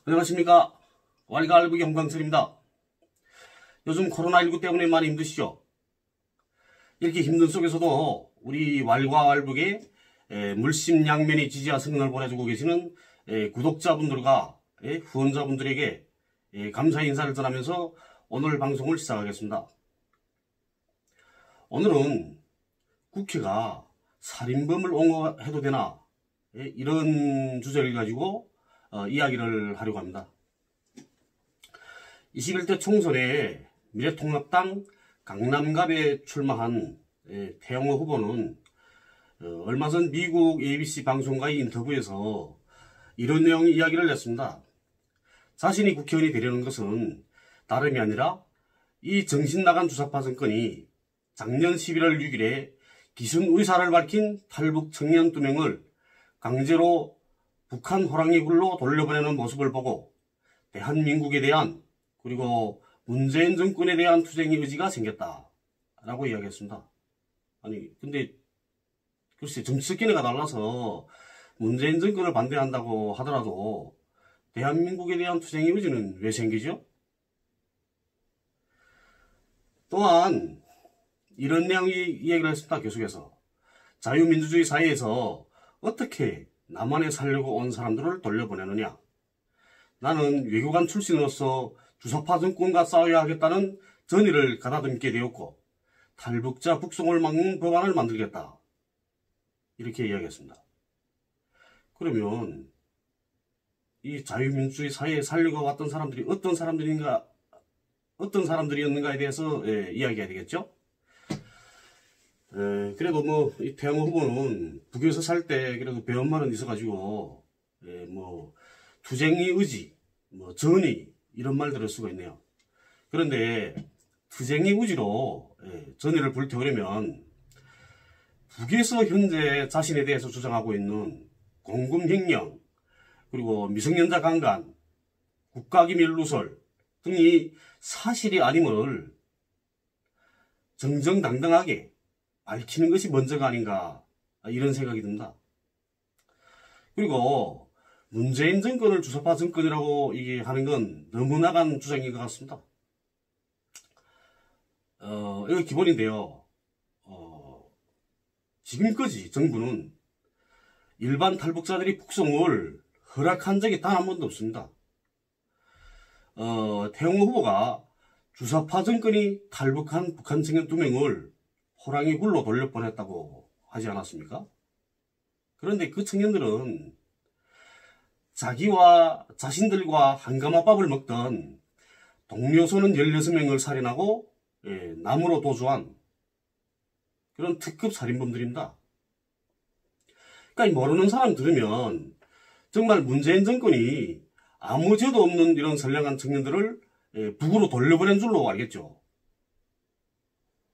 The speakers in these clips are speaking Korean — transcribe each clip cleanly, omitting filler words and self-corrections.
안녕하십니까. 왈가알부 경광철입니다. 요즘 코로나19 때문에 많이 힘드시죠? 이렇게 힘든 속에서도 우리 왈가알부에 물심양면의 지지와 성원을 보내주고 계시는 구독자분들과 후원자분들에게 감사의 인사를 전하면서 오늘 방송을 시작하겠습니다. 오늘은 국회가 살인범을 옹호해도 되나 이런 주제를 가지고 이야기를 하려고 합니다. 21대 총선에 미래통합당 강남갑에 출마한 태영호 후보는 얼마 전 미국 ABC 방송과의 인터뷰에서 이런 내용의 이야기를 냈습니다. 자신이 국회의원이 되려는 것은 다름이 아니라 이 정신나간 주사파 정권이 작년 11월 6일에 기순 의사를 밝힌 탈북 청년 2명을 강제로 북한 호랑이 굴로 돌려보내는 모습을 보고 대한민국에 대한 그리고 문재인 정권에 대한 투쟁의 의지가 생겼다 라고 이야기했습니다. 아니 근데 글쎄 정치적 견해가 달라서 문재인 정권을 반대한다고 하더라도 대한민국에 대한 투쟁의 의지는 왜 생기죠? 또한 이런 내용의 이야기를 했습니다. 계속해서 자유민주주의 사회에서 어떻게 남한에 살려고 온 사람들을 돌려보내느냐. 나는 외교관 출신으로서 주사파 정권과 싸워야 하겠다는 전의를 가다듬게 되었고 탈북자 북송을 막는 법안을 만들겠다. 이렇게 이야기했습니다. 그러면 이 자유민주주의 사회에 살려고 왔던 사람들이 어떤 사람들이었는가에 대해서 이야기해야 되겠죠. 그래도 뭐 이 태영호 후보는 북에서 살 때 그래도 배움만은 있어가지고 뭐 투쟁의 의지, 뭐 전의 이런 말 들을 수가 있네요. 그런데 투쟁의 의지로 전의를 불태우려면 북에서 현재 자신에 대해서 주장하고 있는 공금횡령 그리고 미성년자 강간, 국가기밀 누설 등이 사실이 아님을 정정당당하게 밝히는 것이 먼저가 아닌가 이런 생각이 듭니다. 그리고 문재인 정권을 주사파 정권이라고 하는 건 너무 나간 주장인 것 같습니다. 이거 기본인데요. 지금까지 정부는 일반 탈북자들이 북송을 허락한 적이 단 한 번도 없습니다. 태영호 후보가 주사파 정권이 탈북한 북한 청년 2명을 호랑이 굴로 돌려보냈다고 하지 않았습니까? 그런데 그 청년들은 자기와 자신들과 한가마밥을 먹던 동료소는 16명을 살인하고 나무로 도주한 그런 특급 살인범들입니다. 그러니까 모르는 사람 들으면 정말 문재인 정권이 아무 죄도 없는 이런 선량한 청년들을 북으로 돌려보낸 줄로 알겠죠.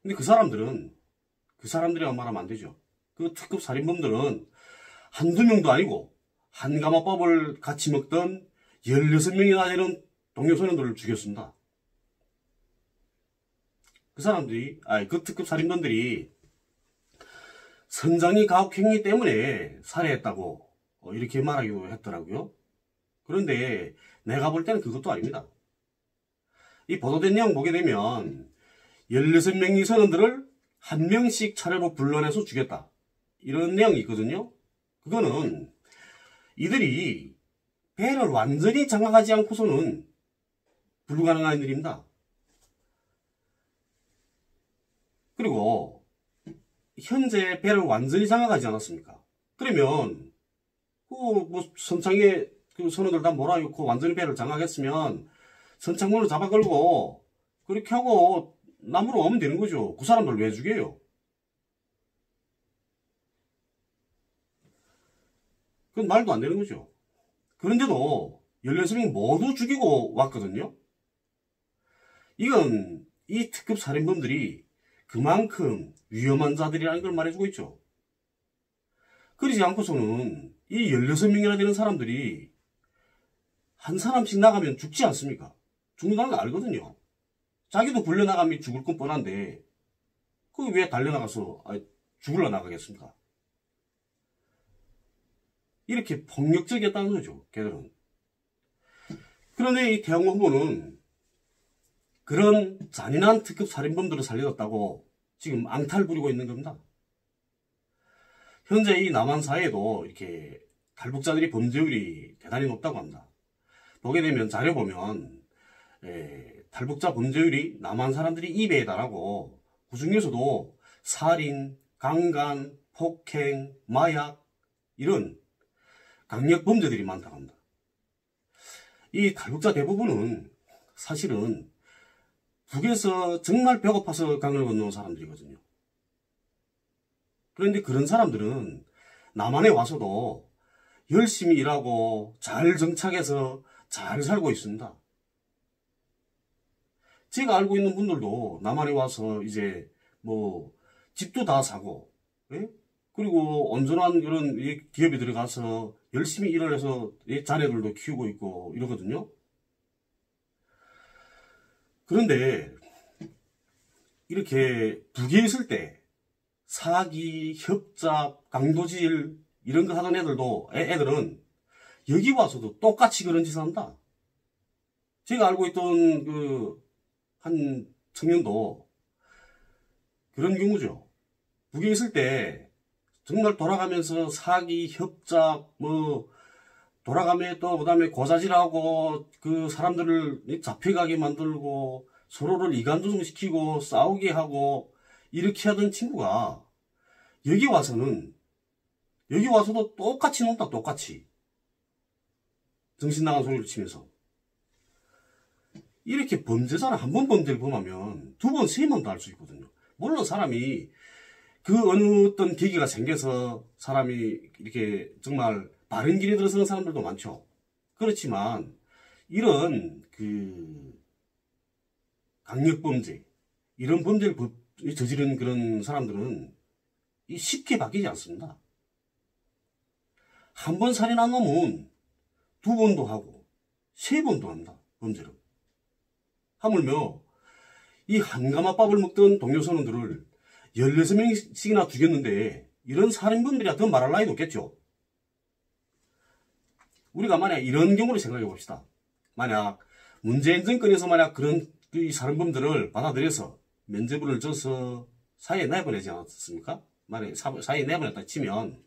근데 그 사람들이랑 말하면 안 되죠. 그 특급 살인범들은 한두 명도 아니고 한가마밥을 같이 먹던 16명이나 되는 동료 소년들을 죽였습니다. 그 특급 살인범들이 선장의 가혹행위 때문에 살해했다고 이렇게 말하기도 했더라고요. 그런데 내가 볼 때는 그것도 아닙니다. 이 보도된 내용 보게 되면 16명의 선원들을 한 명씩 차례로 불러내서 죽였다. 이런 내용이 있거든요. 그거는 이들이 배를 완전히 장악하지 않고서는 불가능한 일입니다. 그리고 현재 배를 완전히 장악하지 않았습니까? 그러면 선창에 그 선원들 다 몰아놓고 완전히 배를 장악했으면 선창문을 잡아 걸고 그렇게 하고 나무로 오면 되는 거죠. 그 사람들 왜 죽여요? 그건 말도 안 되는 거죠. 그런데도 16명 모두 죽이고 왔거든요. 이건 이 특급 살인범들이 그만큼 위험한 자들이라는 걸 말해주고 있죠. 그러지 않고서는 이 16명이나 되는 사람들이 한 사람씩 나가면 죽지 않습니까? 죽는다는 거 알거든요. 자기도 불려나가면 죽을 건 뻔한데 그 왜 달려나가서 죽으러 나가겠습니까? 이렇게 폭력적이었다는 거죠, 걔들은. 그런데 이 태영호 후보는 그런 잔인한 특급 살인범들을 살려줬다고 지금 앙탈 부리고 있는 겁니다. 현재 이 남한 사회에도 이렇게 탈북자들이 범죄율이 대단히 높다고 합니다. 보게 되면 자료 보면 탈북자 범죄율이 남한 사람들이 2배에 달하고 그 중에서도 살인, 강간, 폭행, 마약 이런 강력 범죄들이 많다고 합니다. 이 탈북자 대부분은 사실은 북에서 정말 배고파서 강을 건너온 사람들이거든요. 그런데 그런 사람들은 남한에 와서도 열심히 일하고 잘 정착해서 잘 살고 있습니다. 제가 알고 있는 분들도 남한에 와서 이제 뭐 집도 다 사고, 예? 그리고 온전한 그런 기업에 들어가서 열심히 일을 해서 자녀들도 키우고 있고 이러거든요. 그런데 이렇게 북에 있을 때 사기, 협잡, 강도질 이런 거 하던 애들은 여기 와서도 똑같이 그런 짓을 한다. 제가 알고 있던 그 한 청년도 그런 경우죠. 북에 있을 때 정말 돌아가면서 사기, 협잡, 뭐 돌아가면 또 그다음에 고자질하고 그 사람들을 잡혀가게 만들고 서로를 이간조정시키고 싸우게 하고 이렇게 하던 친구가 여기 와서도 똑같이 논다. 똑같이 정신 나간 소리를 치면서. 이렇게 범죄자는 한 번 범죄를 범하면 두 번, 세 번도 할 수 있거든요. 물론 사람이 그 어느 어떤 계기가 생겨서 사람이 이렇게 정말 바른 길에 들어서는 사람들도 많죠. 그렇지만 이런 그 강력범죄, 이런 범죄를 저지른 그런 사람들은 쉽게 바뀌지 않습니다. 한 번 살인한 놈은 두 번도 하고 세 번도 한다. 범죄를. 하물며 이 한가마밥을 먹던 동료 선원들을 16명씩이나 죽였는데 이런 살인범들이야 더 말할 나위도 없겠죠. 우리가 만약 이런 경우를 생각해 봅시다. 만약 문재인 정권에서 만약 그런 이 살인범들을 받아들여서 면죄부를 줘서 사회에 내보내지 않았습니까? 만약에 사회에 내보냈다 치면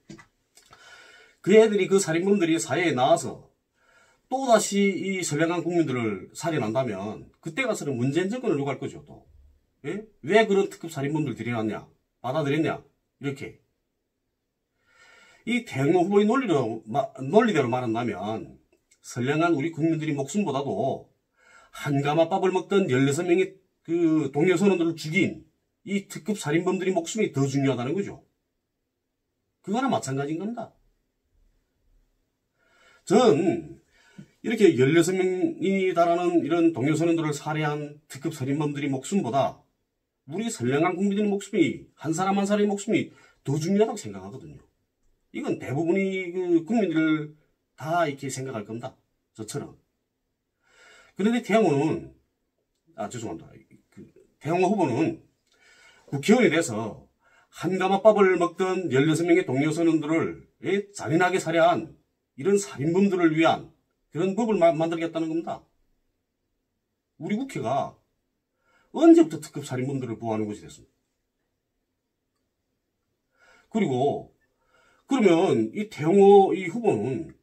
그 애들이 그 살인범들이 사회에 나와서 또다시 이 선량한 국민들을 살인한다면 그때 가서는 문재인 정권을 요구할 거죠. 또. 예? 왜 그런 특급 살인범들 들여놨냐? 받아들였냐? 이렇게. 이 태영호 후보의 논리대로 말한다면 선량한 우리 국민들이 목숨보다도 한가마밥을 먹던 16명의 그 동료 선원들을 죽인 이 특급 살인범들이 목숨이 더 중요하다는 거죠. 그거나 마찬가지인 겁니다. 전 이렇게 16명이 달하는 이런 동료 선원들을 살해한 특급 살인범들이 목숨보다 우리 선량한 국민들의 목숨이 한 사람 한 사람의 목숨이 더 중요하다고 생각하거든요. 이건 대부분의 그 국민들 다 이렇게 생각할 겁니다. 저처럼. 그런데 태영호 후보는 국회의원이 돼서 한가마밥을 먹던 16명의 동료 선원들을 잔인하게 살해한 이런 살인범들을 위한 그런 법을 만들겠다는 겁니다. 우리 국회가 언제부터 특급 살인범들을 보호하는 것이 됐습니까? 그리고 그러면 이 태영호 이 후보는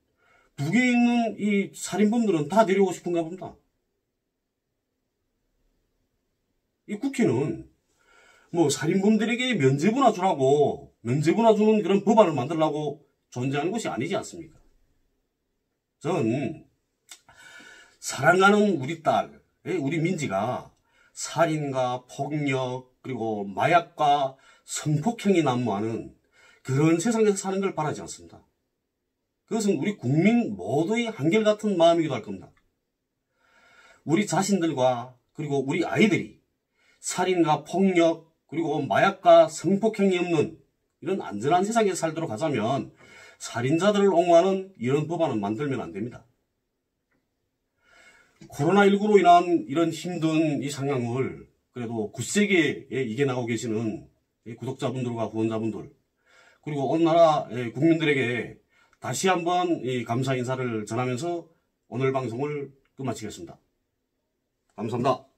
북에 있는 이 살인범들은 다 데려오고 싶은가 봅니다. 이 국회는 뭐 살인범들에게 면죄부나 주라고 면죄부나 주는 그런 법안을 만들려고 존재하는 것이 아니지 않습니까? 전 사랑하는 우리 딸, 우리 민지가 살인과 폭력 그리고 마약과 성폭행이 난무하는 그런 세상에서 사는 걸 바라지 않습니다. 그것은 우리 국민 모두의 한결같은 마음이기도 할 겁니다. 우리 자신들과 그리고 우리 아이들이 살인과 폭력 그리고 마약과 성폭행이 없는 이런 안전한 세상에서 살도록 하자면 살인자들을 옹호하는 이런 법안은 만들면 안 됩니다. 코로나19로 인한 이런 힘든 이 상황을 그래도 굳세게 이겨나가고 계시는 구독자분들과 후원자분들 그리고 온 나라 국민들에게 다시 한번 감사 인사를 전하면서 오늘 방송을 끝마치겠습니다. 감사합니다.